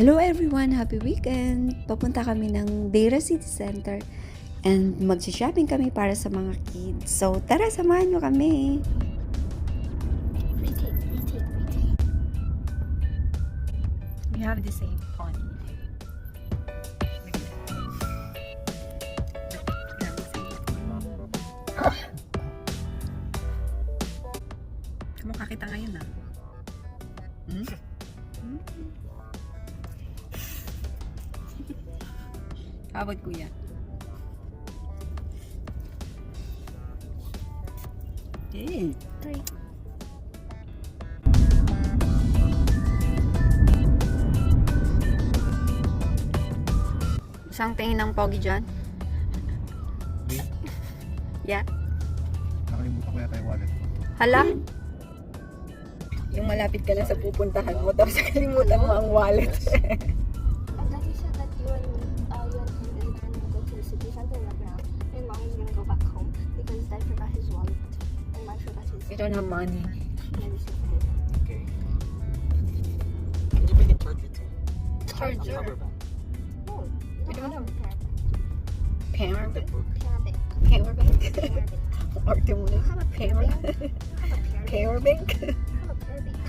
Hello everyone! Happy weekend! Papunta kami ng Deira City Center and mag-shopping kami para sa mga kids. So tara, samahan nyo kami! We have the same pony. Mukha kita ngayon ah. Awad kuya. Hey. Isang tingin ng pogi dyan. Yeah. Nakalimutan ko yata yung wallet ko. Hala? Yung malapit ka lang sa pupuntahan mo, tapos nakalimutan mo ang wallet. He said that you and him are gonna go to the city center right now, and mom is gonna go back home because dad forgot his wallet and mom forgot his. We don't have money. Medicine. Okay. Can you make a charger too? Charger? Power bank. No, We don't have power Power bank. bank? Power bank. Power bank? Power bank. Arte mo na. Have a Power power bank. Have a power bank. Power bank? Have a power bank.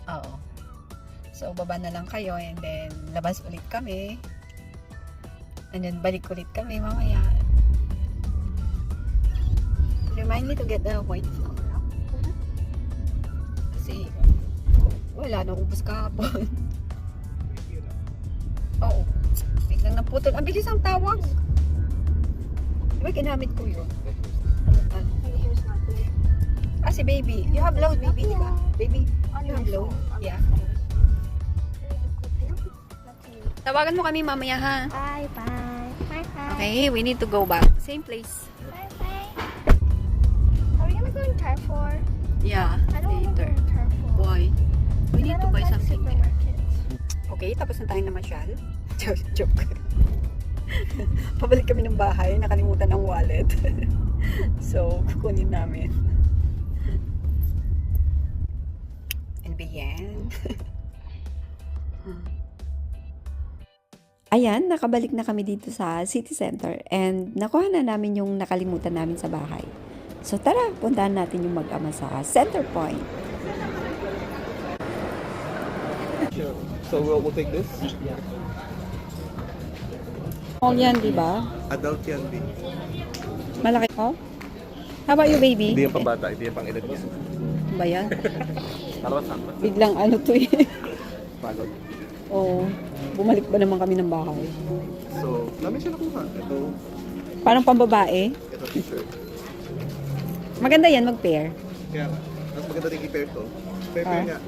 Oo. So, baba na lang kayo and then labas ulit kami. And then balik ulit kami mamaya. Remind me to get the white phone. Kasi wala, naubos kahapon. Oo. Biglang naputol. Ang bilis ang tawag. Diba ginamit ko yun? Ano? My hair's not good. Ah, si baby. You have load, baby, di ba? Baby, On you my have load? phone. On my Yeah. phone. Tawagan mo kami mamaya, ha? Bye bye. Bye bye. Okay, we need to go back. Same place. Bye bye. Are we gonna go in Carrefour? Yeah, I don't want to go later. in Carrefour. Why? We need to I don't buy like something there. supermarkets. Okay, tapos na tayo namasyal. Joke. Pabalik kami ng bahay, nakalimutan ang wallet. So, kukunin namin. And begin. Ayan, nakabalik na kami dito sa city center and nakuha na namin yung nakalimutan namin sa bahay. So tara, puntahan natin yung mag-ama sa Center Point. So we'll take this? Small yan, di ba? Adult yan, B. Malaki ko? How about you, baby? Hindi yung pambata, hindi yung pang edad mo. Ba yan? Para sakto. Biglang ano to eh. Pagod. Oo. Bumalik ba naman kami ng bahay? So, namin siya nakuha. Ito, Parang pambabae. ito t-shirt. Maganda yan, mag-pair. Kaya, mas maganda rin i-pair to. Pair Ah. nga.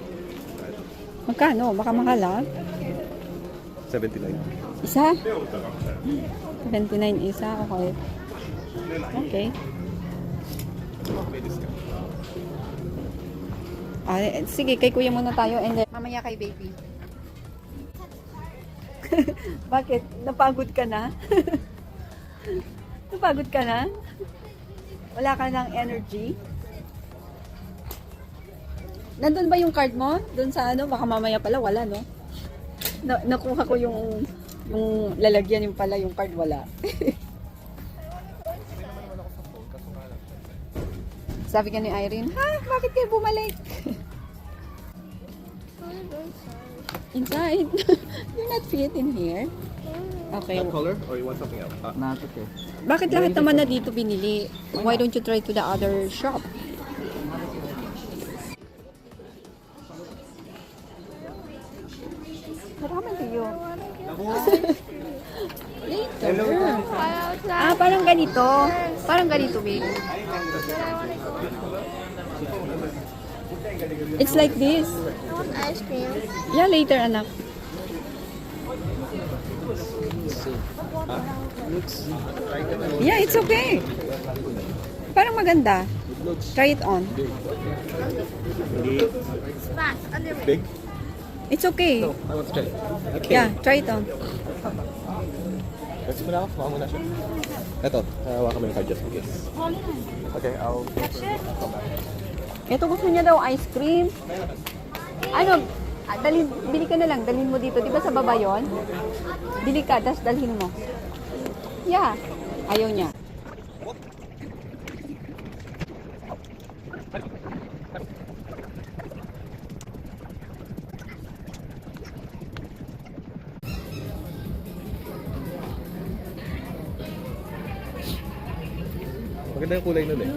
Magkano? Baka mahal ah. 79. Isa? 79 isa. Okay. Okay. May discount. Ah, sige, kay kuya muna tayo and then mamaya kay baby. Bakit? Napagod ka na? Napagod ka na? Wala ka ng energy? Nandun ba yung card mo? Doon sa ano? Baka mamaya pala wala, no? Nakuha ko yung lalagyan yung pala, yung card wala. Sabi ka ni Irene, ha? Bakit kayo bumalik? Inside. You're not fit in here. Okay. That color or you want something else? Not okay. Bakit lahat naman na dito binili? Why don't you try to the other shop? What happened to you? Later. Ah, parang ganito. Parang ganito, babe. It's like this. I want ice cream. Yeah, later, anak. Yeah, it's okay. Parang maganda. Try it on. Splash under me. Big? It's okay. No, I want to try. Okay. Yeah, try it on. Kasi muna ako, mukha muna siya. Ito, hawa kami ng card just in case. Okay, I'll... That's it. Ito gusto niya daw ice cream. Ano? Bili ka na lang. Dalhin mo dito. Di ba sa baba yon? Bili ka, tapos dalhin mo. Yeah. Ayaw niya. Maganda yung kulay nun eh.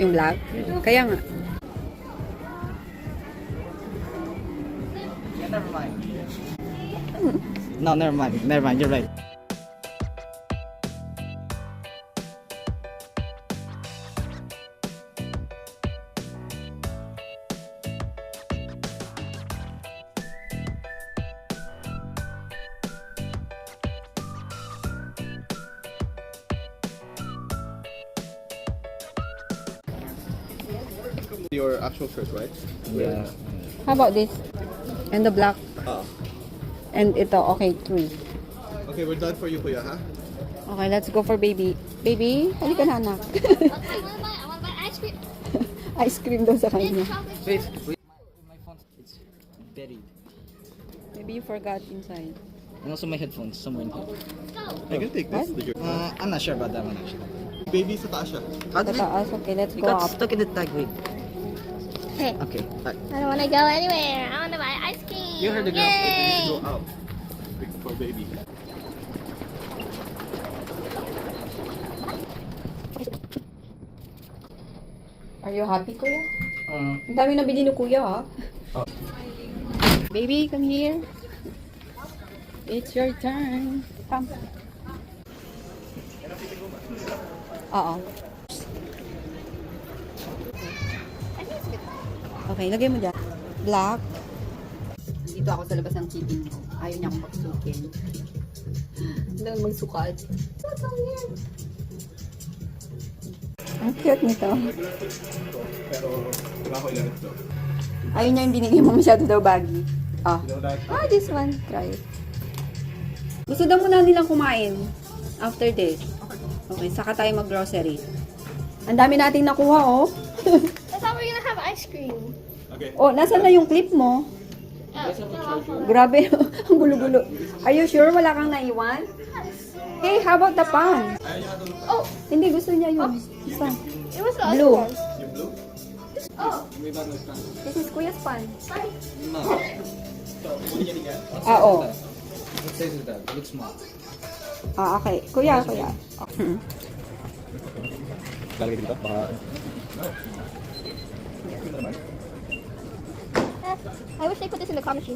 Yung black? Kaya nga. Never mind. No, never mind. Never mind. You're right. Your actual shirt, right? Yeah. How about this? And the black? Ah. And ito, okay, 3. Okay, we're done for you, kuya, ha? Okay, let's go for baby. Baby, halika na anak. I want to buy ice cream. Ice cream daw sa kanya. Wait. My phone, it's buried. Maybe you forgot inside. And also my headphones somewhere in here. I can take this. I'm not sure about that one actually. Baby sa taas siya. Sa taas, okay, let's You go got up. stuck in the tag. Wait. Hey, Okay. I don't want to go anywhere. I want to buy ice cream. You heard the girl. You need to Yay! go out. For baby. Are you happy, kuya? Ang dami nabili ni kuya, ha? Oh. Baby, come here. It's your turn. Come. Oo. Okay, lagay mo dyan. Black. Dito ako sa labas ng chipping ko. Ayaw niya akong pagsukin. Hindi lang magsukat. Ang cute nito. Pero, wala ko ilan ito. Ayaw niya yung binigay mo masyado daw baggy. Ah. You know that? This one. Try it. Gusto daw muna nilang kumain. After this. Okay, saka tayo mag-grocery. Ang dami nating nakuha, oh. I thought we were going to have ice cream. Okay. Oh, nasan na yung clip mo? Grabe, ang gulo-gulo. Are you sure wala kang naiwan? Hey, how about the pan? Oh, Hindi, gusto niya yun. Isa. it was the Blue. other one. Yung blue? Oh, This is Kuya's pan. sorry. No. Ah, oh. What size is that? It looks small. Ah, okay. Kuya. Lalagay dito? Baka... I wish they put this in the car machine.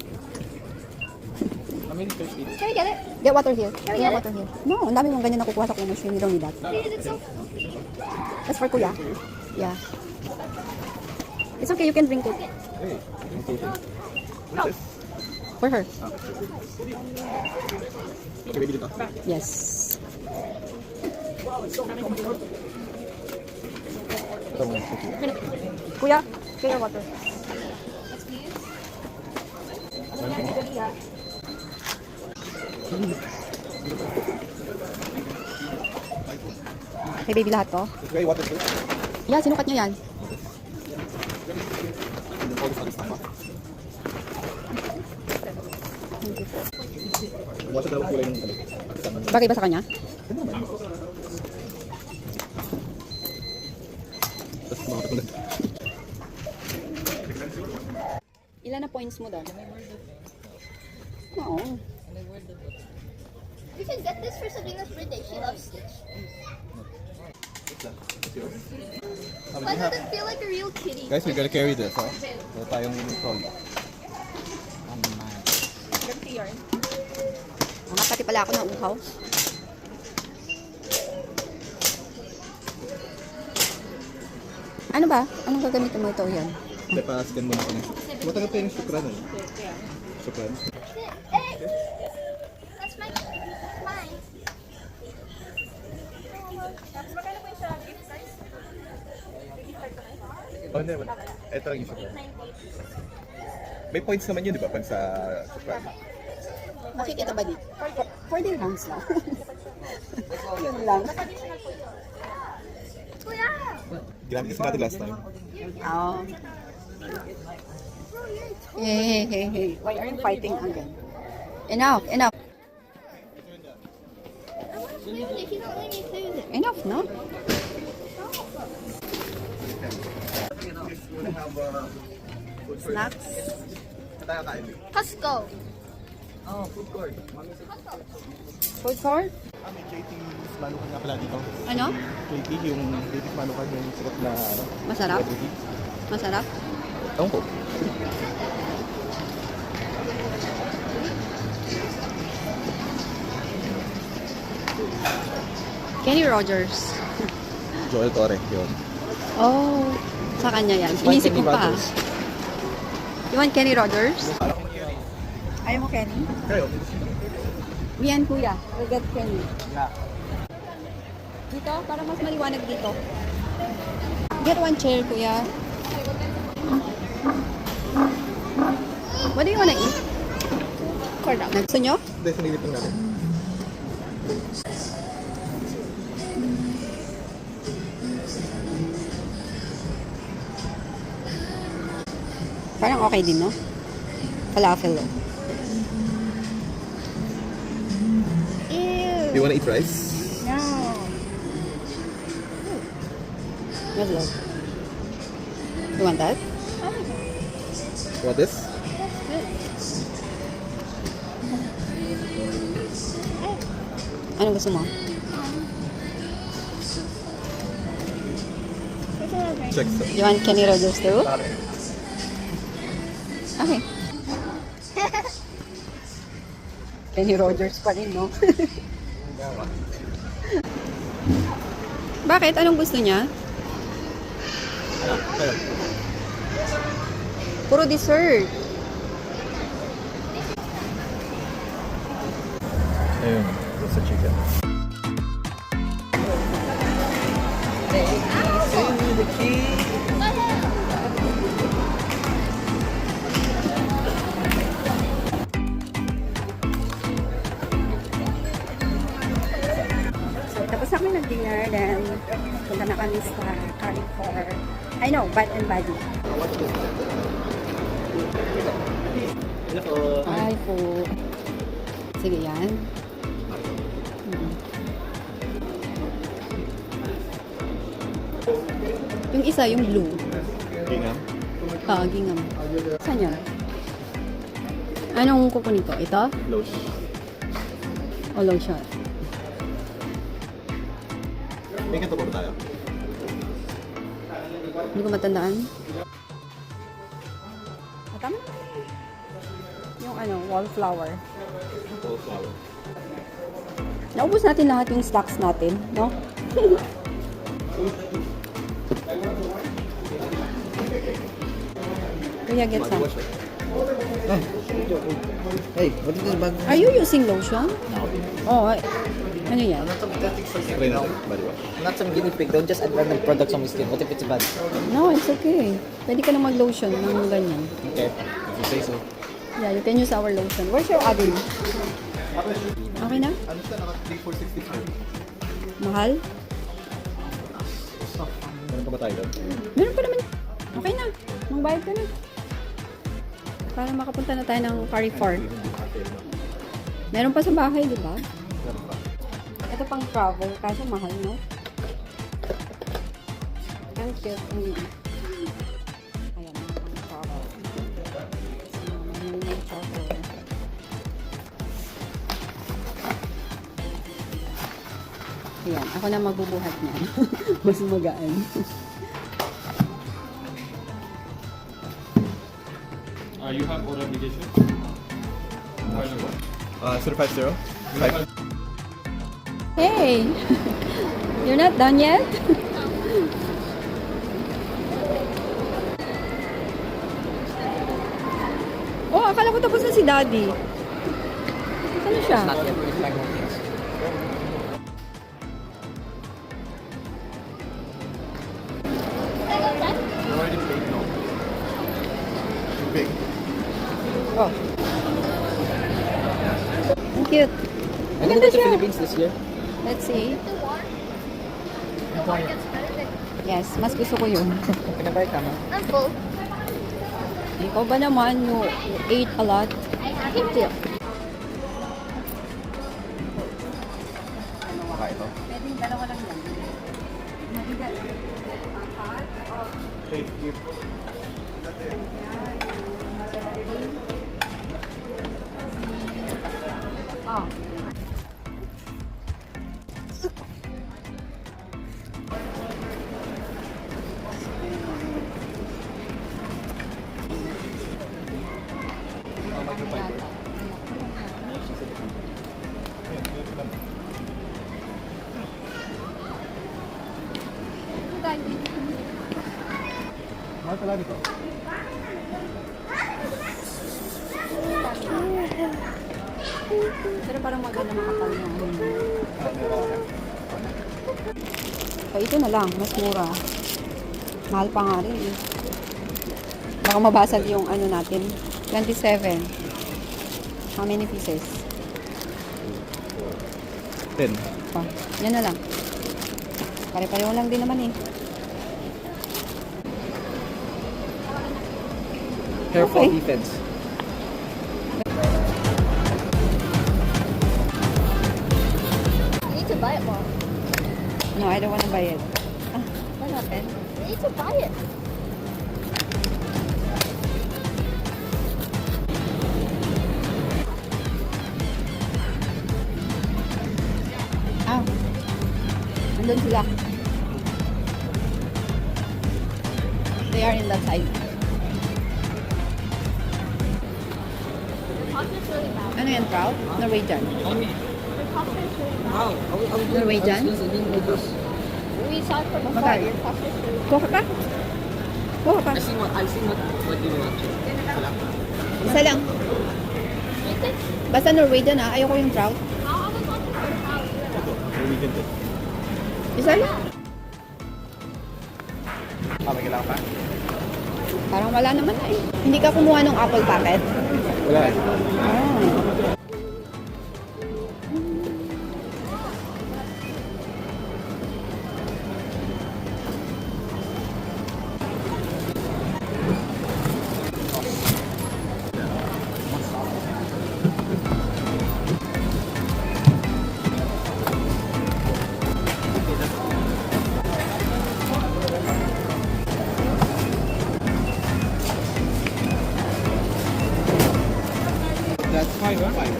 How many fish eat? Can we get it? Get water here. Can we get it? No, ang dami mong ganyan nakukuha sa kumushin. You don't need that. Is it so? That's for Kuya. Yeah. It's okay, you can drink it. Hey, what's this? For her. Okay, baby dito. Yes. Ito mo. Kuya, get your water. Hey baby, lahat to? Okay, water too. Yeah, sinukat niya yan. And then all this other stuff, ha? Water daw kulay ng talik. Bagay ba sa kanya? Tapos mga katulad. Ilan na points mo doon? Oo. We should get this for Sabrina's birthday. She loves Stitch. What's that? It's yours? Why does it feel like a real kitty? Guys, we're gonna carry this, ha? Wala tayong trolley. Mga pati pala ako na uhaw. Ano ba? Anong gagamitin mo ito yan? Hindi, pa-scan muna ko na. Matagal pa yung sukran, eh. Sukran. Hey! That's mine. Oh, hindi. Ito lang yung sukran. May points naman yun, di ba? Pag sa sukran. Makikita ba dito? 4 dirhams lang. Yun lang. Kuya! Ginamit kasi natin last time. You Oh. Hey. Why are you fighting again? Enough. I want to play with it. If you don't let me play with it. Enough, no? Snacks? Let's go. Oh, food court. Food court? May JT's Manukan nga pala dito. Ano? JT, yung JT's Manukan yung sikat na ano. Masarap? celebrity. Masarap? Ewan ko. Kenny Rogers. Joel Torre, yun. Oh, sa kanya yan. Inisip ko pa. You want Kenny Rogers? Ayaw mo Kenny? Kayo? Me and Kuya. We'll get Kenny. Yeah. Dito, para mas maliwanag dito. Get one chair, Kuya. What do you wanna eat? Corn dog. Gusto nyo? Hindi, sinilipin natin. Parang okay din, no? Falafel, oh. Ew. Do you wanna eat rice? No. That's low. You want that? You want this? Ano gusto mo? Check so. You want Kenny Rogers too? Okay. Kenny Rogers pa rin, no? Bakit? Anong gusto niya? Kayo? Puro dessert. Ayun, that's a chicken. So, tapos na kami ng-dinner, then punta na kami sa Carrefour. I know, Bath and Body. Hi po. Sige, yan. Yung isa, yung blue. Gingham? Gingham. Saan yan? Anong kukunin ko? Ito? Lotion. O lotion? May kanto pa ba tayo? Hindi ko matandaan. Tama na. Yung ano, wallflower. Wallflower. Naubos natin lahat yung stocks natin, no? Kuya, get some. Wash it. Hey, what is this bag? Are you using lotion? No. Oh, ano yan? Spray natin, body wash. I'm not some guinea pig. Don't just add random products on my skin. What if it's bad? No, it's okay. Pwede ka na mag-lotion ng ganyan. Okay, if you say so. Yeah, you can use our lotion. Where's your oven? Okay na? Ano siya? Naka-465. Mahal? Meron pa ba tayo doon? Meron pa naman. Okay na. Magbayad ka na. Para makapunta na tayo ng Carrefour. Meron pa sa bahay, di ba? Meron pa. Ito pang travel, kaso mahal, no? Ang cute. Ayan, pang travel. May travel. Ayan, ako na magbubuhat niyan. Mas magaan. You have order application? Mobile number? 050? Hey! You're not done yet? Oh, akala ko tapos na si Daddy. Ano siya? Not yet. It's like more things. You already paid, no? Too big. Oh. Ang cute. I'm gonna go to the Philippines this year. Let's see. The war gets better than Yes, mas gusto ko yun. Pinabay ka mo? I'm full. Ikaw ba naman, you ate a lot? Thank you. Baka ito. Pwedeng dalawa lang yan. Mabigat. Thank you. Oh. Mahal pala dito. Pero parang maganda makapal yung So, ito na lang. Mas mura. Mahal pa nga rin eh. Baka mabasag yung ano natin. 27. How many pieces? 10. Oh, yan na lang. Pare-pareho lang din naman eh. Careful Okay. defense. You need to buy it more. No, I don't wanna buy it. Ah, what happened? You need to buy it. Ah. Andun sila. They are in that side. The pasta is really bad. Ano yan, trout? Norwegian. The pasta is really bad. Wow. Norwegian? We saw it from before. Magkano? Your pasta is really Kuha ka? Kuha ka. I see what you want. Isa lang. Basta Norwegian ah. Ayoko yung trout. How I was watching for how Norwegian din. Isa lang. May kailangan pa? Parang wala naman na eh. Hindi ka kumuha ng apple packet? Wala eh. Ah. That's fine, right?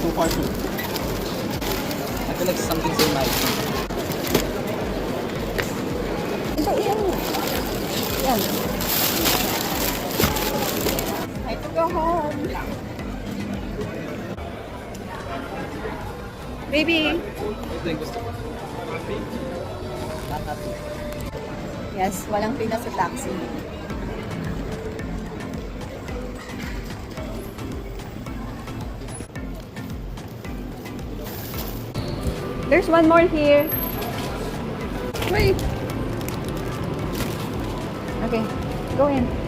So far two. I feel like something's in my Ito, yan. Yan. I have to go home. Baby. Yes, walang pila sa taxi. There's one more here. Wait. Okay, go in.